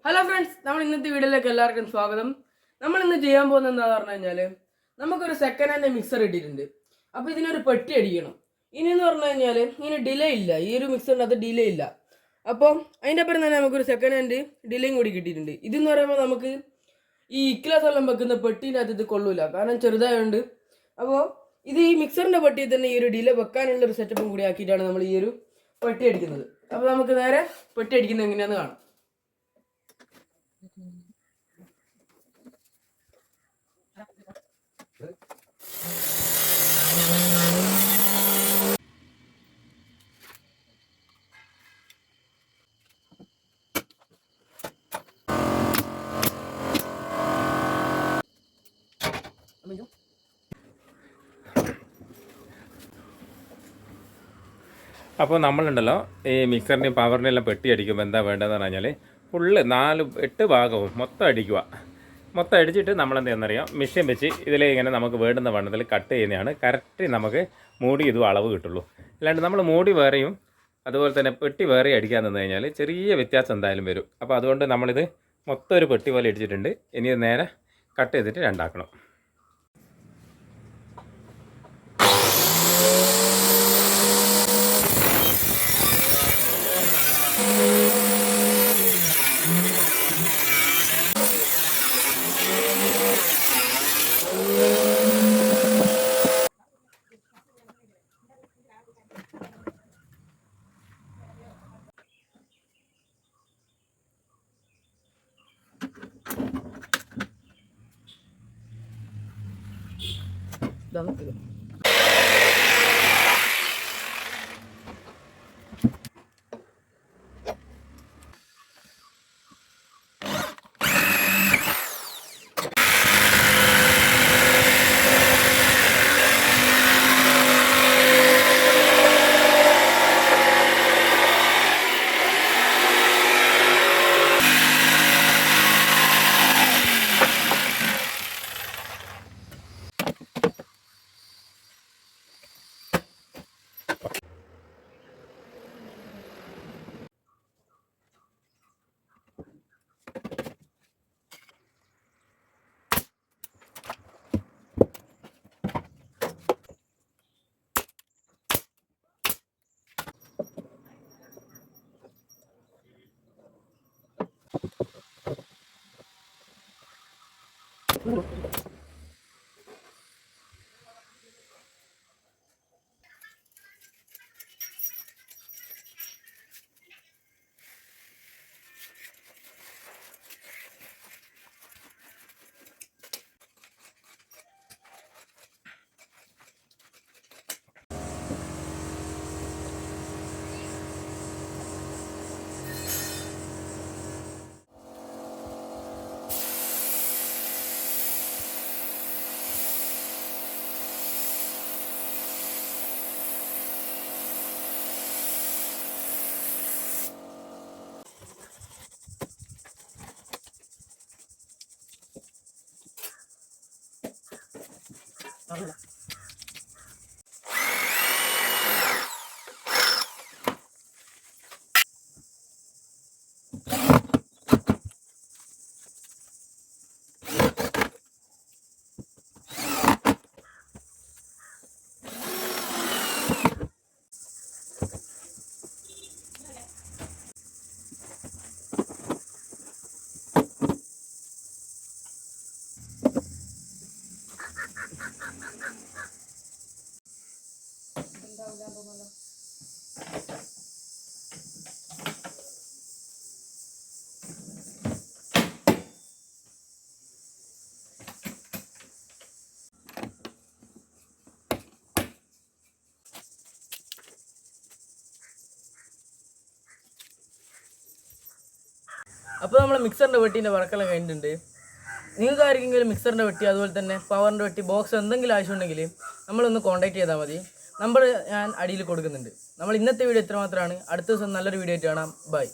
Hello friends, നമ്മൾ ഇന്നത്തെ വീഡിയോയിലേക്ക് എല്ലാവർക്കും സ്വാഗതം. നമ്മൾ ഇന്ന് ചെയ്യാൻ പോകുന്നത് എന്താണെന്ന് പറഞ്ഞു കഴിഞ്ഞാൽ നമുക്കൊരു സെക്കൻഡ് ഹാൻഡ് മിക്സർ കിട്ടിയിട്ടുണ്ട്. അപ്പോൾ ഇതിനൊരു പെട്ടി അടിക്കണം. ഇനിയെന്ന് പറഞ്ഞു കഴിഞ്ഞാൽ ഇതിന് ഡിലേ ഇല്ല. ഈ ഒരു മിക്സറിനകത്ത് ഡിലേ ഇല്ല. അപ്പോൾ അതിൻ്റെ അപ്പുറം തന്നെ നമുക്കൊരു സെക്കൻഡ് ഹാൻഡ് ഡിലേയും കൂടി കിട്ടിയിട്ടുണ്ട്. ഇതെന്ന് പറയുമ്പോൾ നമുക്ക് ഈ ഇക്ലാസ് എല്ലാം വെക്കുന്ന പെട്ടീൻ്റെ അകത്ത് ഇത് കൊള്ളൂല, കാരണം ചെറുതായതുകൊണ്ട്. അപ്പോൾ ഇത് ഈ മിക്സറിൻ്റെ പെട്ടിയിൽ തന്നെ ഈ ഒരു ഡിലേ വെക്കാനുള്ളൊരു സെറ്റപ്പും കൂടി ആക്കിയിട്ടാണ് നമ്മൾ ഈ ഒരു പെട്ടി അടിക്കുന്നത്. അപ്പോൾ നമുക്ക് നേരെ പെട്ടി അടിക്കുന്നത് എങ്ങനെയാണെന്ന് കാണാം. അപ്പോൾ നമ്മളുണ്ടല്ലോ ഈ മിക്സറിൻ്റെയും പവറിനെല്ലാം പെട്ടി അടിക്കുമ്പോൾ എന്താ വേണ്ടതെന്ന് പറഞ്ഞാൽ ഫുള്ള് 8 ഭാഗവും മൊത്തം അടിക്കുക. മൊത്തം അടിച്ചിട്ട് നമ്മളെന്ത് ചെയ്യുന്നറിയാം, മെഷീൻ വെച്ച് ഇതിലെ ഇങ്ങനെ നമുക്ക് വേണ്ടുന്ന വണ്ണത്തിൽ കട്ട് ചെയ്യുന്നതാണ് കറക്റ്റ് നമുക്ക് മൂടി ഇതും അളവ് കിട്ടുള്ളൂ. അല്ലാണ്ട് നമ്മൾ മൂടി വേറെയും അതുപോലെ തന്നെ പെട്ടി വേറെ അടിക്കാൻ നിന്ന് കഴിഞ്ഞാൽ ചെറിയ വ്യത്യാസം എന്തായാലും വരും. അപ്പോൾ അതുകൊണ്ട് നമ്മളിത് മൊത്തം ഒരു പെട്ടി പോലെ അടിച്ചിട്ടുണ്ട്. ഇനി നേരെ കട്ട് ചെയ്തിട്ട് രണ്ടാക്കണം. അപ്പോൾ നമ്മൾ മിക്സറിൻ്റെ വെട്ടീൻ്റെ വർക്കെല്ലാം കഴിഞ്ഞിട്ടുണ്ട്. നിങ്ങൾക്ക് ആർക്കെങ്കിലും മിക്സറിൻ്റെ വെട്ടി അതുപോലെ തന്നെ പവറിൻ്റെ വെട്ടി ബോക്സ് എന്തെങ്കിലും ആവശ്യമുണ്ടെങ്കിൽ നമ്മളൊന്ന് കോൺടാക്ട് ചെയ്താൽ മതി. നമ്പർ ഞാൻ അടിയിൽ കൊടുക്കുന്നുണ്ട്. നമ്മൾ ഇന്നത്തെ വീഡിയോ ഇത്ര മാത്രമാണ്. അടുത്ത ദിവസം നല്ലൊരു വീഡിയോ ആയിട്ട് കാണാം. ബൈ.